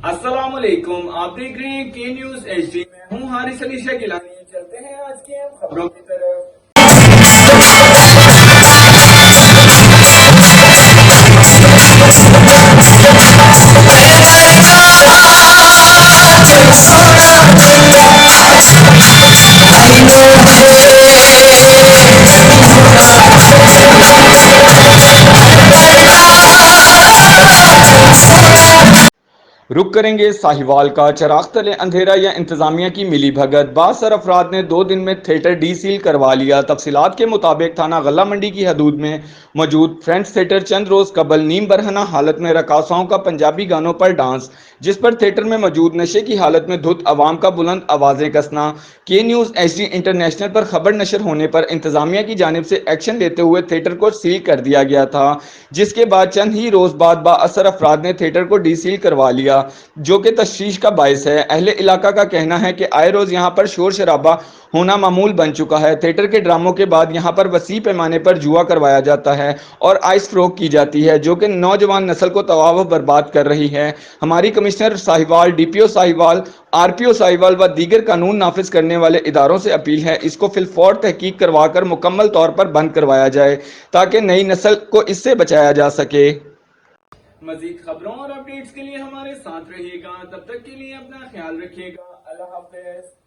अस्सलामुअलैकुम, आप देख रहे हैं के न्यूज HD। मैं हूं हारिस अली गिलानी। चलते हैं आज की अहम खबरों की तरफ। रुक करेंगे साहिवाल का। चिराग तले अंधेरा या इंतजामिया की मिली भगत। बासर अफराद ने 2 दिन में थिएटर डी सील करवा लिया। तफसीलात के मुताबिक थाना गल्ला मंडी की हदूद में मौजूद फ्रेंड्स थिएटर चंद रोज कबल नीम बरहना हालत में रकासाओं का पंजाबी गानों पर डांस, जिस पर थिएटर में मौजूद नशे की हालत में धुत अवाम का बुलंद आवाजें कसना। के न्यूज HD इंटरनेशनल पर खबर नशर होने पर इंतजामिया की जानिब से एक्शन लेते हुए थिएटर को सील कर दिया गया था, जिसके बाद चंद ही रोज बाद बाअसर अफराद ने थिएटर को डी सील करवा लिया, जो कि तशवीश का बायस है। अहले इलाका का कहना है कि आए रोज यहां पर शोर शराबा होना मामूल बन चुका है। थिएटर के ड्रामों के बाद यहां पर वसी पैमाने पर जुआ करवाया जाता है और आइस फ्रोक की जाती है, जो कि नौजवान नस्ल को तबाह व बर्बाद कर रही है। हमारी commissioner Sahiwal, DPO Sahiwal, RPO Sahiwal व दीगर कानून नाफिज करने वाले इदारों से अपील है, इसको फिलफौर तहकीक करवाकर मुकम्मल तौर पर बंद करवाया जाए ताकि नई नस्ल को इससे बचाया जा सके। मजीद खबरों और अपडेट्स के लिए हमारे साथ रहिएगा। तब तक के लिए अपना ख्याल रखिएगा। अल्लाह हाफ़िज़।